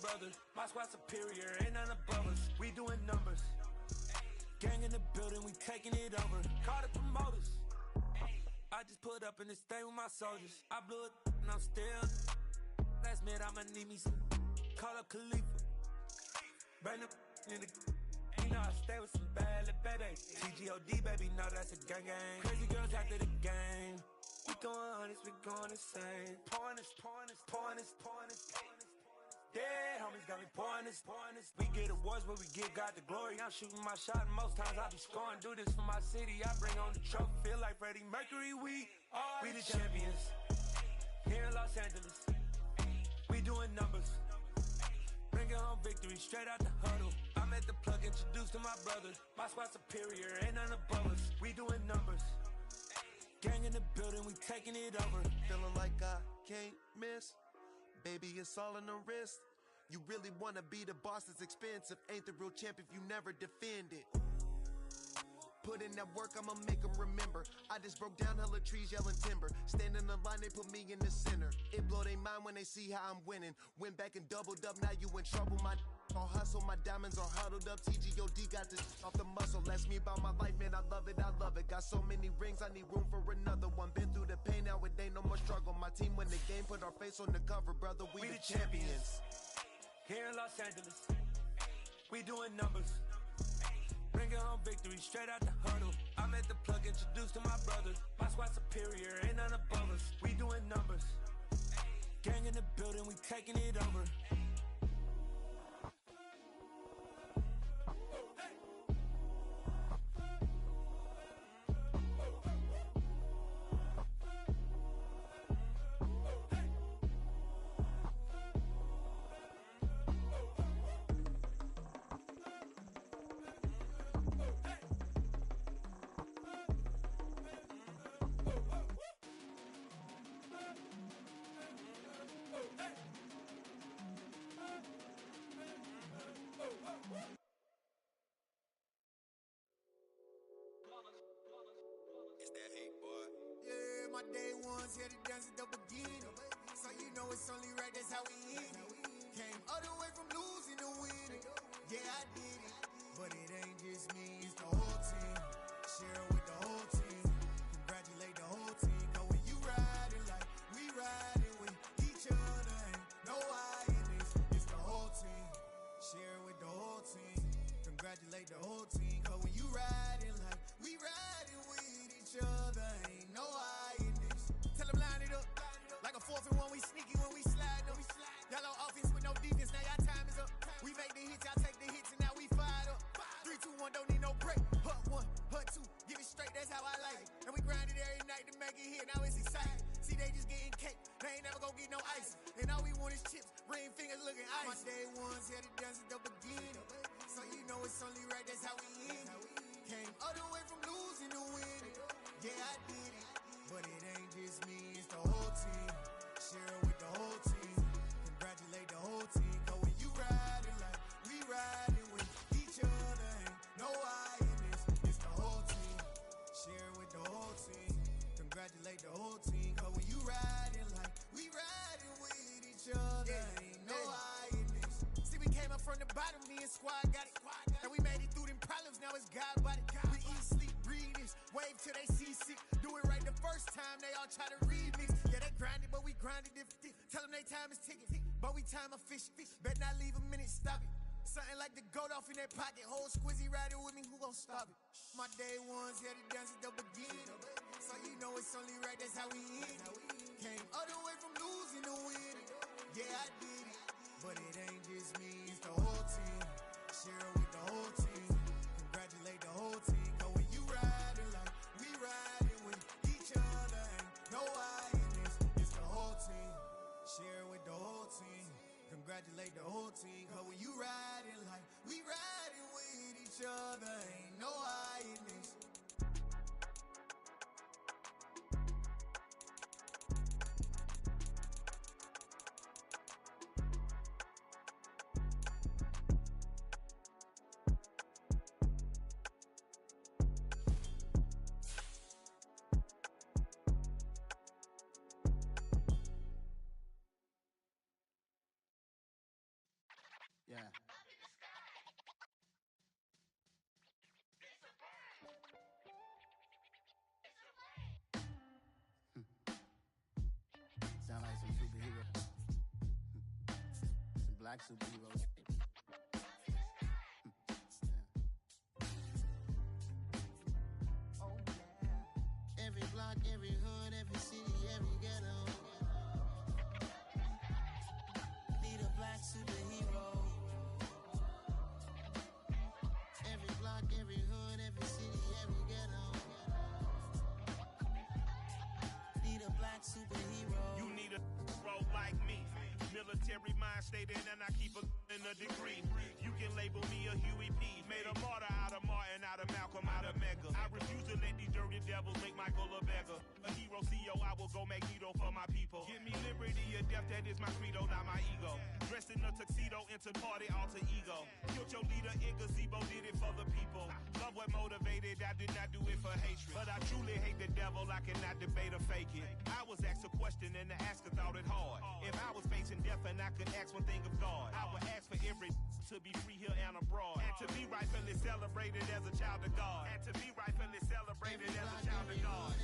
brother. My squad superior, ain't none above us. We doing numbers. Gang in the building, we taking it over. Call the promoters. I just put up in this thing with my soldiers. I blew it and I'm still. Last minute I'ma need me some. Call up Khalifa. Bring them in the. You know I stay with some bad little baby. TGOD baby, know that's a gang gang. Crazy girls after the game. We going honest, we going insane. Pouring this. Yeah, homies got me pouring this. We get awards, but we give God the glory. I'm shooting my shot, and most times I be scoring. Do this for my city, I bring on the trophy. Feel like Freddie Mercury, we the champions. Here in Los Angeles, we doing numbers. Bringing home victory, straight out the huddle. I'm at the plug, introduced to my brothers. My squad superior, ain't none above us. We doing numbers. Gang in the building, we taking it over. Feeling like I can't miss. Baby, it's all in the wrist. You really wanna be the boss, it's expensive. Ain't the real champ if you never defend it. Put in that work, I'ma make them remember. I just broke down hella trees, yelling timber. Stand in the line, they put me in the center. It blow their mind when they see how I'm winning. Went back and doubled up, now you in trouble. My all hustle, my diamonds are huddled up. TGOD got this off the muscle. That's me about my life, man, I love it. Got so many rings, I need room for another one. Been through the pain, now it ain't no more struggle. My team win the game, put our face on the cover, brother. We the champions. Here in Los Angeles, we doing numbers. Bringing home victory, straight out the huddle. I'm at the plug, introduced to my brothers. My squad superior, ain't none above us. We doing numbers. Gang in the building, we taking it over. It's that hate, boy. Yeah, my day ones here to dance at the beginning. So you know it's only right, that's how we end it. Came all the way from losing to winning. Yeah, I did it. But it ain't just me, it's the whole team. Share it with the whole team. Congratulate the whole team. Cause when you riding like we riding with each other, ain't no I in this. It's the whole team. Share it with the whole team. Congratulate the whole team. Cause when you riding like we riding with each other, ain't no I in this. Tell them line it up. Like a 4th and 1, we sneaky when we slide up. Y'all on offense with no defense, now y'all time is up. We make the hits, y'all take the hits, and now we fired up. 3, 2, 1, don't need no break. Hut 1, hut 2, give it straight, that's how I like it. And we grind it every night to make it hit, now it's exciting. See, they just getting cake, they ain't never gonna get no ice. And all we want is chips, ring fingers looking ice. My day ones here to dance at the beginning. So you know it's only right, that's how we end it. Came all the way from losing to winning. Yeah, I did it. But it ain't just me, it's the whole team. Share it with the whole team. Congratulate the whole team. Cause when you riding like we riding with each other, ain't no I in this. It's the whole team. Share it with the whole team. Congratulate the whole team. Cause when you riding like we riding with each other, ain't no I in this. See, we came up from the bottom, me and squad got it. And we made it through them problems, now it's God body. We eat, sleep, breathe this. Wave till they see sick. Do it right the first time, they all try to remix. Yeah, they grinded, but we grinded different. Tell them they time is ticking, but we time a fish. Bet not leave a minute, stop it. Something like the goat off in their pocket. Whole squizzy riding with me, who gon' stop it? My day ones here to dance at the beginning. So you know it's only right, that's how we end it. Came all the way from losing to winning. Yeah, I did it. But it ain't just me, it's the whole team. Share it with the whole team. Congratulate the whole team. Cause when you riding like we riding with each other, ain't no I in this. It's the whole team. Share it with the whole team. Congratulate the whole team. Cause when you riding like we riding with each other, ain't no I in this. Yeah. Sound like some superheroes. Some black superheroes. Oh yeah. Every block, every hood, every city, every ghetto. Need a black superhero. Every block, every hood, every city, every ghetto. Need a black superhero. You need a role like me. Military mind stated, and I keep a in a degree. You can label me a Huey P. Made a martyr out of Martin, out of Malcolm, out of Mega. I refuse to let these dirty devils make Michael a beggar. A hero CEO, I will go Magneto for my people. Give me liberty or death, that is my credo, not my ego. Dressed in a tuxedo, into party, alter ego. Killed your leader in gazebo, did it for the people. Love what motivated, I did not do it for hatred. But I truly hate the devil, I cannot debate or fake it. I was asked a question and the asker thought it hard. If I was facing death and I could ask one thing of God, I would ask for every to be free here and abroad. And to be rightfully celebrated as a child of God. And to be rightfully celebrated as a child of God.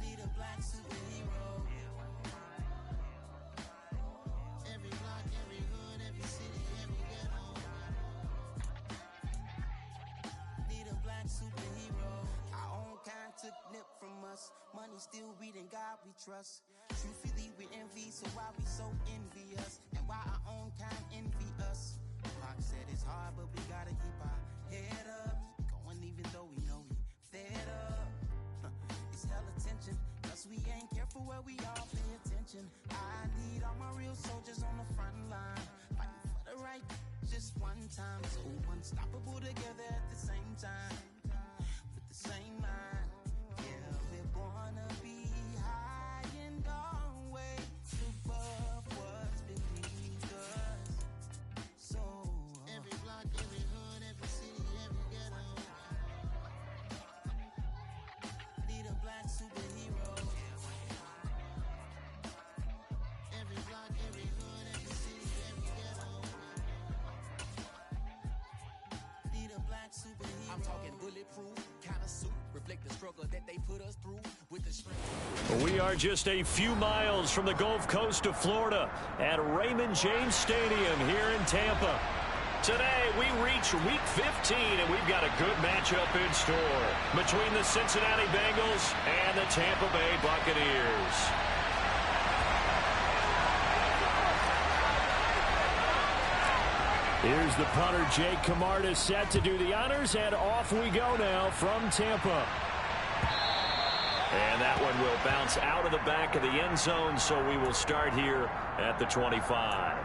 Need a black superhero. Every block, every hood, every city, every ghetto. Need a black superhero. Our own kind took nip from us. Money still reading, God we trust. Truthfully we envy, so why we so envious? And why our own kind envy us? Pac said it's hard, but we gotta keep our head up. Going even though we know we fed up. It's hella tension, cause we ain't careful where we all pay attention. I need all my real soldiers on the front line, fighting for the right just one time. So unstoppable together at the same time, with the same mind. Yeah, we're born to be high and always above what's beneath us. So every block, every hood, every city, every ghetto. Need a black superhero. Every block, every hood, every city, every ghetto. Need a black superhero. I'm talking bulletproof kind of suit, reflect the struggle that they put us through with the strength. We are just a few miles from the Gulf Coast of Florida at Raymond James Stadium here in Tampa. Today we reach week 15 and we've got a good matchup in store between the Cincinnati Bengals and the Tampa Bay Buccaneers. Here's the punter, Jake Camarda, set to do the honors, and off we go now from Tampa. And that one will bounce out of the back of the end zone, so we will start here at the 25.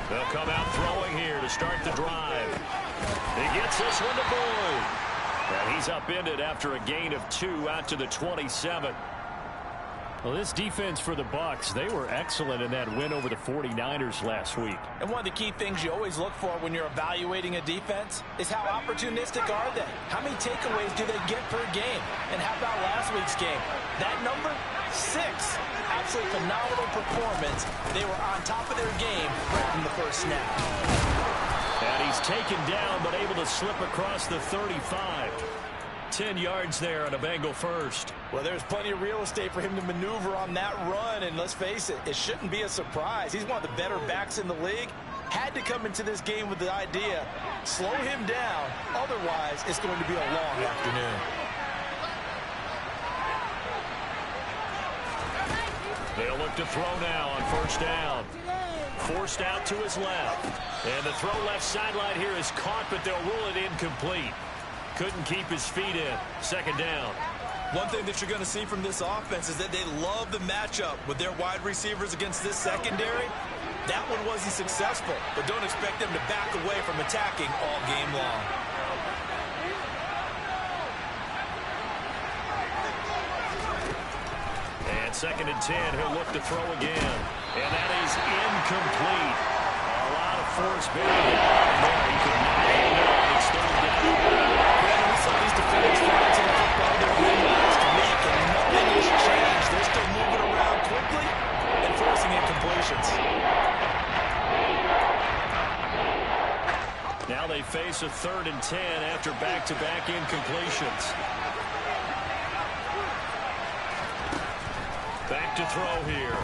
They'll come out throwing here to start the drive. He gets this one to Boyd. And he's upended after a gain of 2 out to the 27. Well, this defense for the Bucs, they were excellent in that win over the 49ers last week. And one of the key things you always look for when you're evaluating a defense is how opportunistic are they? How many takeaways do they get per game? And how about last week's game? That number? 6. Absolutely phenomenal performance. They were on top of their game right from the first snap. And he's taken down, but able to slip across the 35. 10 yards there on a Bengal first. Well, there's plenty of real estate for him to maneuver on that run, and let's face it, it shouldn't be a surprise. He's one of the better backs in the league. Had to come into this game with the idea, slow him down, otherwise it's going to be a long afternoon. They'll look to throw now on first down. Forced out to his left. And the throw left sideline here is caught, but they'll rule it incomplete. Couldn't keep his feet in. Second down. One thing that you're going to see from this offense is that they love the matchup with their wide receivers against this secondary. That one wasn't successful, but don't expect them to back away from attacking all game long. And 2nd and 10, he'll look to throw again. And that is incomplete. A lot of force bearing down there. He could not hold on. It's 3rd down. Yeah, we saw these defenders fly to the football their win last week, and nothing has changed. They're still moving around quickly and forcing incompletions. Now they face a 3rd and 10 after back-to-back incompletions. Back to throw here.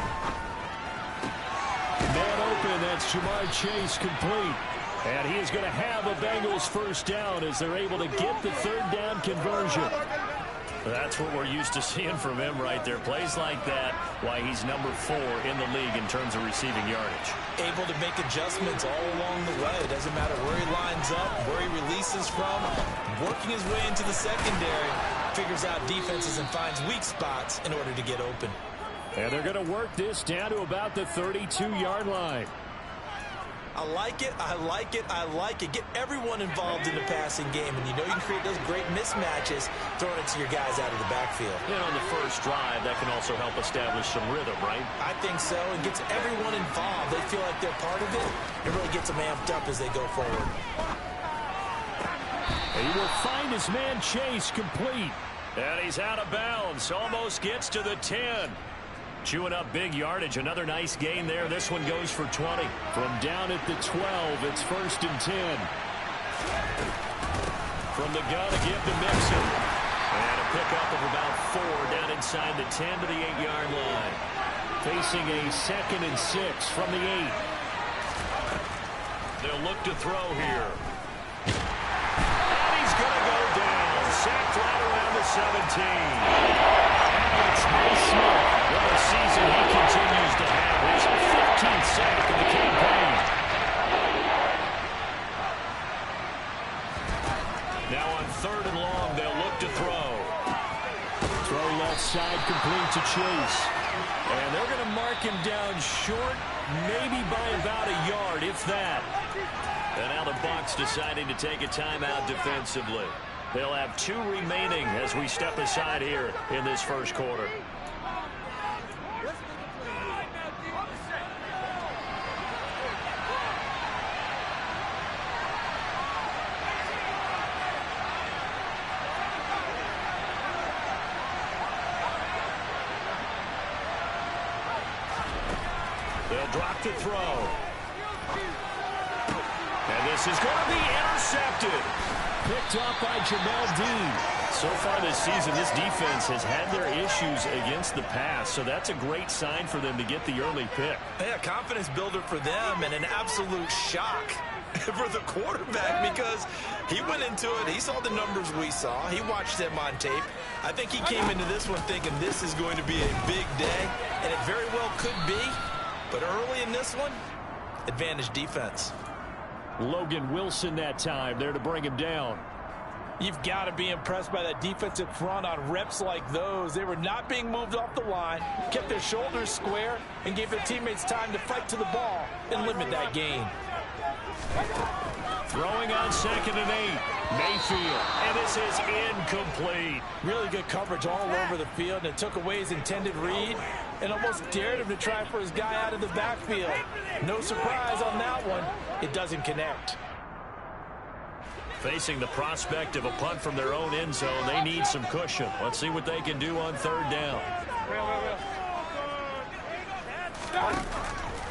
Man open, that's Jamar Chase complete. And he is going to have a Bengals 1st down as they're able to get the 3rd down conversion. That's what we're used to seeing from him right there. Plays like that, why he's number 4 in the league in terms of receiving yardage. Able to make adjustments all along the way. It doesn't matter where he lines up, where he releases from. Working his way into the secondary, figures out defenses and finds weak spots in order to get open. And they're going to work this down to about the 32-yard line. I like it, I like it, I like it. Get everyone involved in the passing game, and you know you can create those great mismatches throwing it to your guys out of the backfield. And on the first drive, that can also help establish some rhythm, right? I think so. It gets everyone involved. They feel like they're part of it. It really gets them amped up as they go forward. And he will find his man Chase complete. And he's out of bounds. Almost gets to the 10. Chewing up big yardage. Another nice gain there. This one goes for 20. From down at the 12, it's 1st and 10. From the gun again to Mixon. And a pickup of about 4 down inside the 10 to the 8-yard line. Facing a 2nd and 6 from the 8. They'll look to throw here. And he's going to go down. Sacked right around the 17. It's Naismith. What a season he continues to have. His 15th sack of the campaign. Now on 3rd and long, they'll look to throw. Throw left side complete to Chase. And they're going to mark him down short, maybe by about a yard, if that. And now the Bucs deciding to take a timeout defensively. They'll have 2 remaining as we step aside here in this first quarter. They'll drop to throw. And this is going to be intercepted. Picked up by Jamel Dean. So far this season, this defense has had their issues against the pass, so that's a great sign for them to get the early pick. Yeah, confidence builder for them and an absolute shock for the quarterback because he went into it. He saw the numbers we saw. He watched them on tape. I think he came into this one thinking this is going to be a big day, and it very well could be. But early in this one, advantage defense. Logan Wilson that time there to bring him down. You've got to be impressed by that defensive front on reps like those. They were not being moved off the line, kept their shoulders square, and gave their teammates time to fight to the ball and limit that gain. Throwing on 2nd and 8. Mayfield. And this is incomplete. Really good coverage all over the field, and it took away his intended read and almost dared him to try for his guy out of the backfield. No surprise on that one. It doesn't connect. Facing the prospect of a punt from their own end zone, they need some cushion. Let's see what they can do on 3rd down.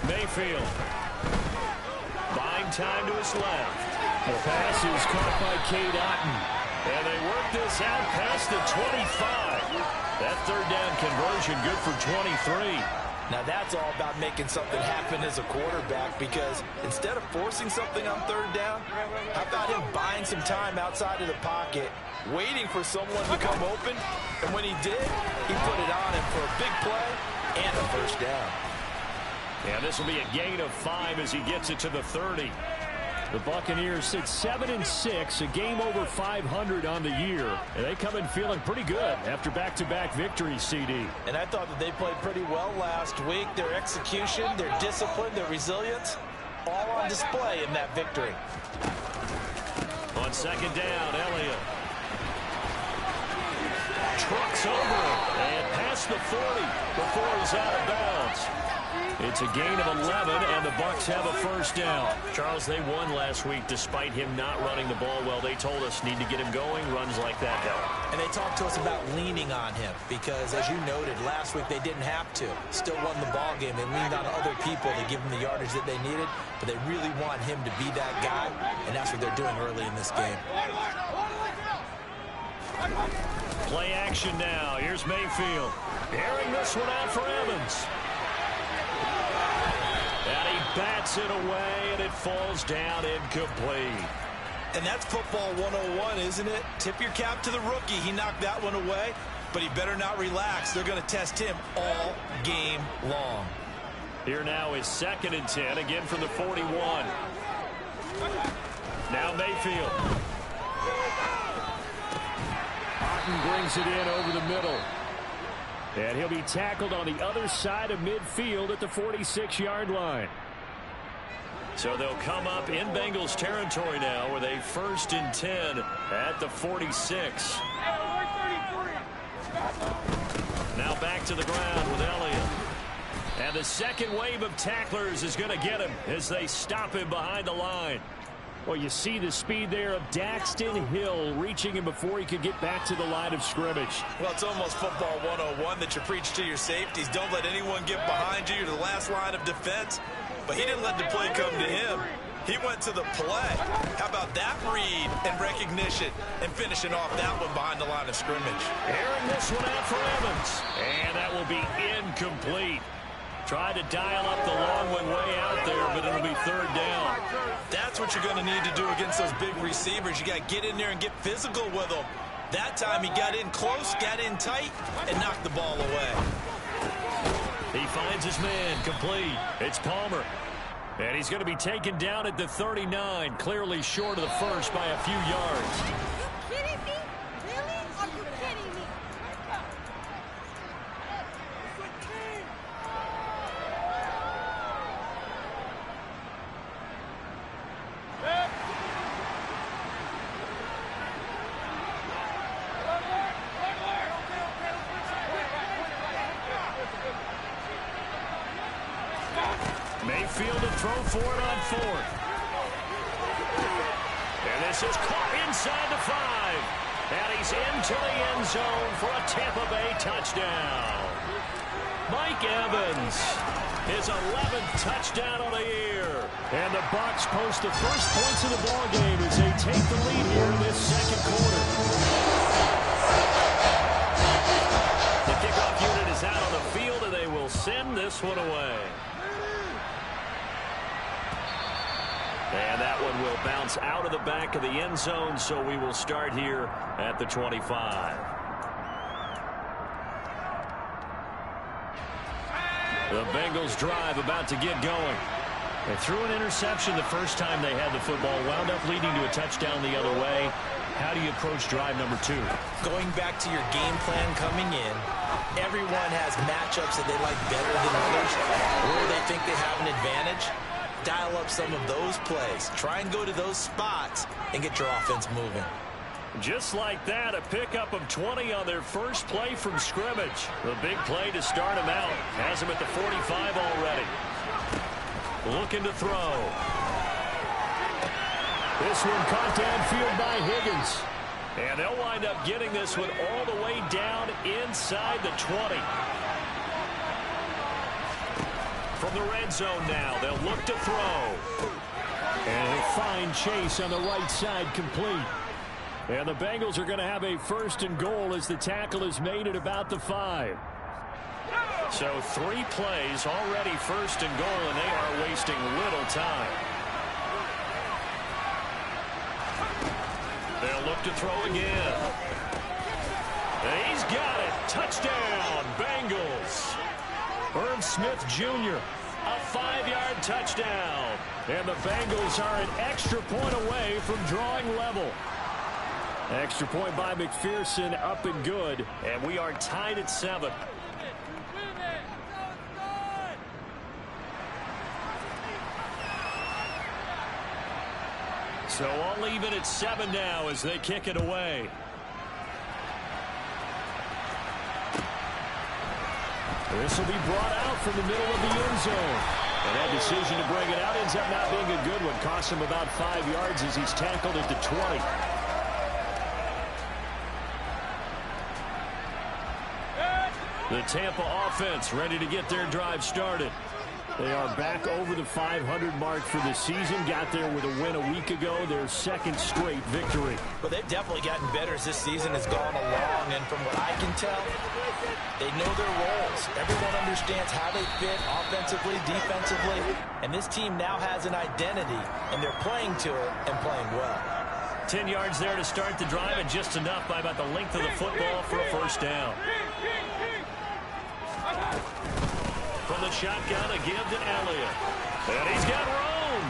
Mayfield. Buying time to his left. The pass is caught by Cade Otton. And they work this out past the 25. That 3rd down conversion good for 23. Now that's all about making something happen as a quarterback, because instead of forcing something on 3rd down, how about him buying some time outside of the pocket, waiting for someone to come open, and when he did, he put it on him for a big play and a 1st down. And this will be a gain of 5 as he gets it to the 30. The Buccaneers sit 7-6, a game over 500 on the year. And they come in feeling pretty good after back-to-back victories, CD. And I thought that they played pretty well last week. Their execution, their discipline, their resilience, all on display in that victory. On second down, Elliott trucks over and past the 40 before he's out of bounds. It's a gain of 11, and the Bucs have a first down. Charles, they won last week despite him not running the ball well. They told us need to get him going. Runs like that help. And they talked to us about leaning on him because, as you noted, last week they didn't have to. Still won the ball game. They leaned on other people to give them the yardage that they needed, but they really want him to be that guy, and that's what they're doing early in this game. Play action now. Here's Mayfield. Airing this one out for Evans. And he bats it away, and it falls down incomplete. And that's football 101, isn't it? Tip your cap to the rookie. He knocked that one away, but he better not relax. They're going to test him all game long. Here now is 2nd and 10, again from the 41. Now Mayfield. Martin brings it in over the middle. And he'll be tackled on the other side of midfield at the 46-yard line. So they'll come up in Bengals territory now with a 1st and 10 at the 46. Now back to the ground with Elliott. And the second wave of tacklers is going to get him as they stop him behind the line. Well, you see the speed there of Daxton Hill reaching him before he could get back to the line of scrimmage. Well, it's almost football 101 that you preach to your safeties. Don't let anyone get behind you. You're the last line of defense. But he didn't let the play come to him. He went to the play. How about that read and recognition and finishing off that one behind the line of scrimmage? Airing this one out for Evans. And that will be incomplete. Tried to dial up the long one way out there, but it'll be 3rd down. That's what you're going to need to do against those big receivers. You got to get in there and get physical with them. That time he got in close, got in tight, and knocked the ball away. He finds his man, complete. It's Palmer. And he's going to be taken down at the 39, clearly short of the first by a few yards. Are you kidding me? Really? Are you kidding me? Mayfield to throw for it on 4th. And this is caught inside the 5. And he's into the end zone for a Tampa Bay touchdown. Mike Evans, his 11th touchdown of the year. And the Bucs post the first points of the ball game as they take the lead here in this 2nd quarter. The kickoff unit is out on the field, and they will send this one away. And that one will bounce out of the back of the end zone, so we will start here at the 25. The Bengals drive about to get going. They threw an interception the first time they had the football, wound up leading to a touchdown the other way. How do you approach drive number 2? Going back to your game plan coming in, everyone has matchups that they like better than others, or they think they have an advantage. Dial up some of those plays. Try and go to those spots and get your offense moving. Just like that, a pickup of 20 on their first play from scrimmage. The big play to start him out. Has him at the 45 already. Looking to throw. This one caught downfield by Higgins. And they'll wind up getting this one all the way down inside the 20. From the red zone now, they'll look to throw. And a fine chase on the right side, complete. And the Bengals are going to have a 1st and goal as the tackle is made at about the 5. So 3 plays already 1st and goal, and they are wasting little time. They'll look to throw again. And he's got it. Touchdown, Bengals. Irv Smith Jr., a 5-yard touchdown. And the Bengals are an extra point away from drawing level. Extra point by McPherson, up and good. And we are tied at 7. So all even at 7 now as they kick it away. This will be brought out from the middle of the end zone. And that decision to bring it out ends up not being a good one. Costs him about 5 yards as he's tackled at the 20. The Tampa offense ready to get their drive started. They are back over the 500 mark for the season. Got there with a win a week ago, their second straight victory. Well, they've definitely gotten better as this season has gone along. And from what I can tell, they know their roles. Everyone understands how they fit offensively, defensively. And this team now has an identity, and they're playing to it and playing well. 10 yards there to start the drive, and just enough by about the length of the football for a first down. From the shotgun, a give to Elliott. And he's got room.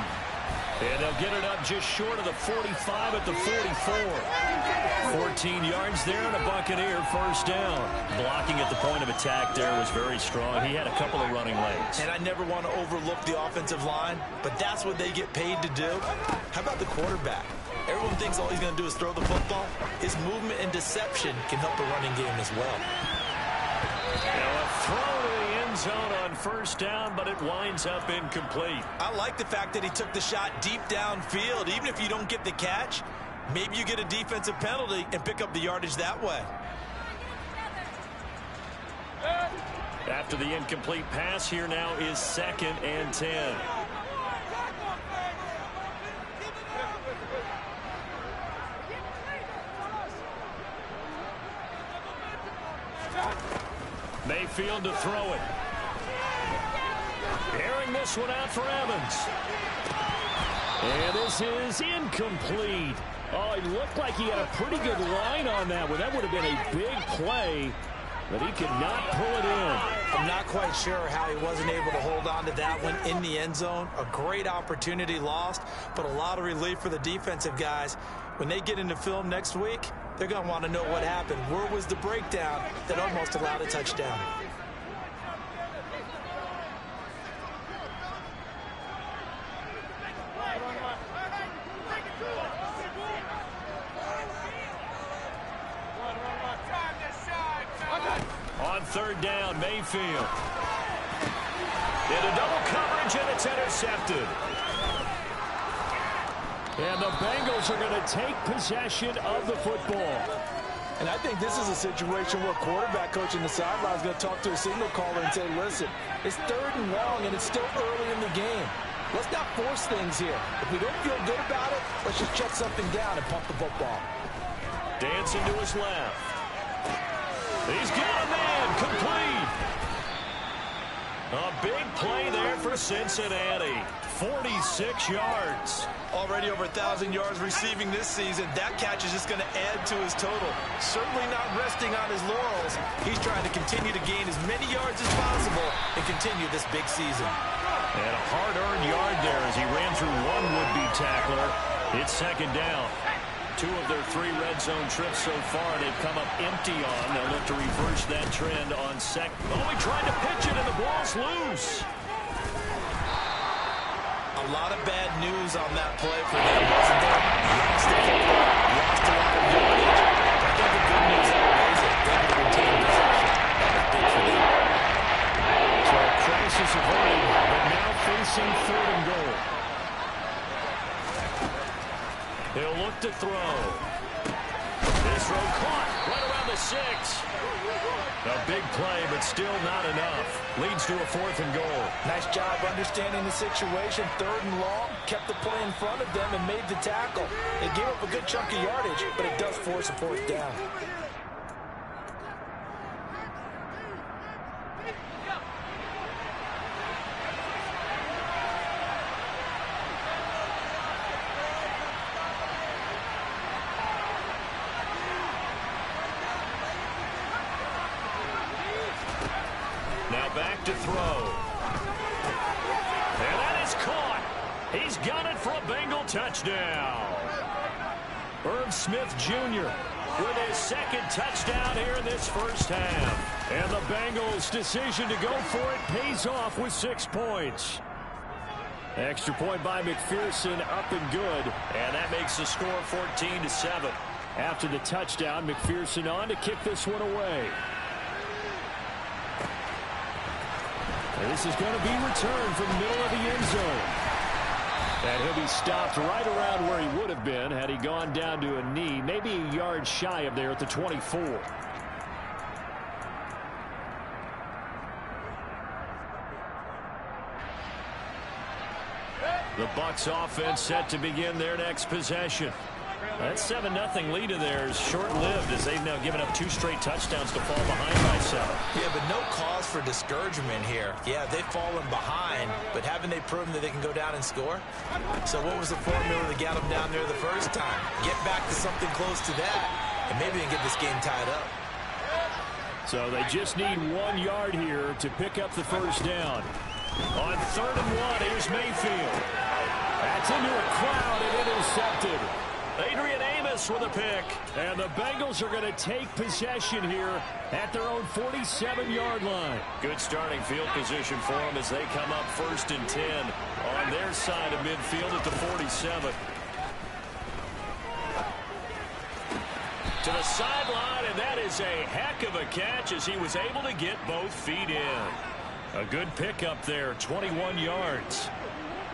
And they'll get it up just short of the 45 at the 44. 14 yards there and a Buccaneer first down. Blocking at the point of attack there was very strong. He had a couple of running lanes. And I never want to overlook the offensive line, but that's what they get paid to do. How about the quarterback? Everyone thinks all he's going to do is throw the football. His movement and deception can help the running game as well. Now a throw to the end zone on first down, but it winds up incomplete. I like the fact that he took the shot deep downfield. Even if you don't get the catch, maybe you get a defensive penalty and pick up the yardage that way. After the incomplete pass, here now is 2nd and 10. Mayfield to throw it. Airing this one out for Evans. And this is incomplete. Oh, it looked like he had a pretty good line on that one. That would have been a big play, but he could not pull it in. I'm not quite sure how he wasn't able to hold on to that one in the end zone. A great opportunity lost, but a lot of relief for the defensive guys. When they get into film next week, they're going to want to know what happened. Where was the breakdown that almost allowed a touchdown? On third down, Mayfield. Into double coverage, and it's intercepted. And the Bengals are going to take possession of the football. And I think this is a situation where quarterback coach in the sideline is going to talk to a signal caller and say, listen, it's 3rd and long, and it's still early in the game. Let's not force things here. If we don't feel good about it, let's just check something down and pump the football. Dancing to his left. He's got a man, complete. A big play there for Cincinnati. 46 yards. Already over 1,000 yards receiving this season. That catch is just going to add to his total. Certainly not resting on his laurels. He's trying to continue to gain as many yards as possible and continue this big season. And a hard-earned yard there as he ran through one would-be tackler. It's 2nd down. 2 of their 3 red zone trips so far they've come up empty on. They'll look to reverse that trend on second. Oh, he tried to pitch it and the ball's loose. A lot of bad news on that play for them, wasn't there? Lost the football, lost a lot of yardage. I think the good news is that they're going to retain possession. That was big for them. So a crisis averted, but now facing 3rd and goal. They'll look to throw. This throw caught right around the 6. A big play, but still not enough. Leads to a 4th and goal. Nice job understanding the situation. 3rd and long, kept the play in front of them and made the tackle. They gave up a good chunk of yardage, but it does force a 4th down. Now back to throw. And that is caught. He's got it for a Bengal touchdown. Irv Smith Jr. with his second touchdown here in this first half. And the Bengals' decision to go for it pays off with 6 points. Extra point by McPherson, up and good. And that makes the score 14-7. After the touchdown, McPherson on to kick this one away. And this is going to be returned from the middle of the end zone. And he'll be stopped right around where he would have been had he gone down to a knee, maybe a yard shy of there at the 24. The Bucs offense set to begin their next possession. That 7-0 lead of theirs short-lived as they've now given up 2 straight touchdowns to fall behind by 7. Yeah, but no cause for discouragement here. Yeah, they've fallen behind, but haven't they proven that they can go down and score? So what was the formula that got them down there the first time? Get back to something close to that, and maybe they can get this game tied up. So they just need 1 yard here to pick up the first down. On 3rd and 1, here's Mayfield. That's into a crowd and intercepted. Adrian Amos with a pick. And the Bengals are going to take possession here at their own 47-yard line. Good starting field position for them as they come up 1st and 10 on their side of midfield at the 47. To the sideline, and that is a heck of a catch as he was able to get both feet in. A good pickup there, 21 yards.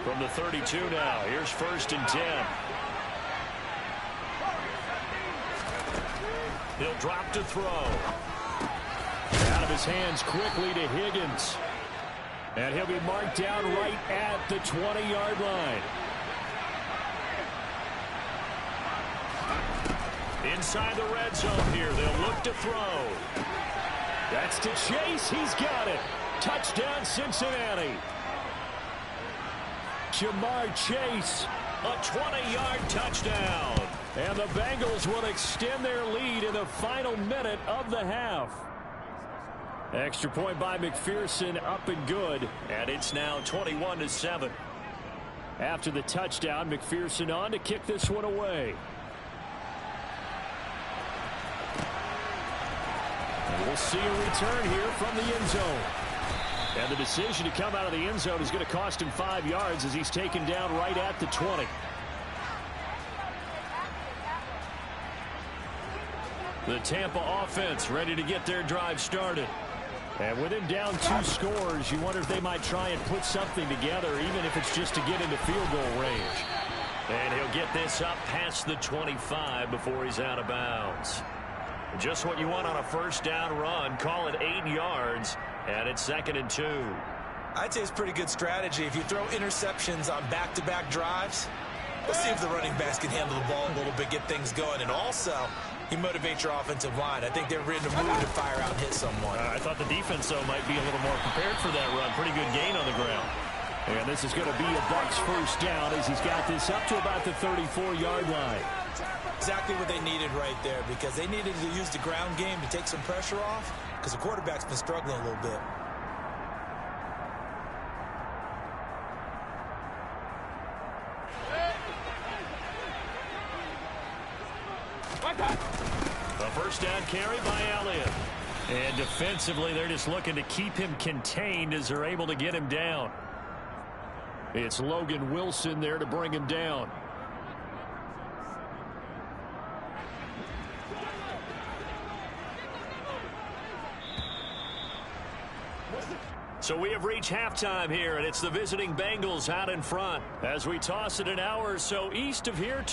From the 32 now, here's 1st and 10. He'll drop to throw. Out of his hands quickly to Higgins. And he'll be marked down right at the 20-yard line. Inside the red zone here, they'll look to throw. That's to Chase, he's got it. Touchdown Cincinnati. Jamar Chase, a 20-yard touchdown. And the Bengals will extend their lead in the final minute of the half. Extra point by McPherson, up and good. And it's now 21-7. After the touchdown, McPherson on to kick this one away. And we'll see a return here from the end zone. And the decision to come out of the end zone is going to cost him 5 yards as he's taken down right at the 20. The Tampa offense ready to get their drive started. And with him down 2 scores, you wonder if they might try and put something together, even if it's just to get into field goal range. And he'll get this up past the 25 before he's out of bounds. Just what you want on a first down run. Call it 8 yards, and it's 2nd and 2. I'd say it's pretty good strategy. If you throw interceptions on back-to-back drives, let's see if the running backs can handle the ball a little bit, get things going. And also, you motivate your offensive line. I think they're in the mood to fire out and hit someone. I thought the defense, though, might be a little more prepared for that run. Pretty good gain on the ground. And this is going to be a Bucs first down as he's got this up to about the 34-yard line. Exactly what they needed right there, because they needed to use the ground game to take some pressure off, because the quarterback's been struggling a little bit. A first down carry by Elliott. And defensively, they're just looking to keep him contained as they're able to get him down. It's Logan Wilson there to bring him down. So we have reached halftime here, and it's the visiting Bengals out in front as we toss it an hour or so east of here to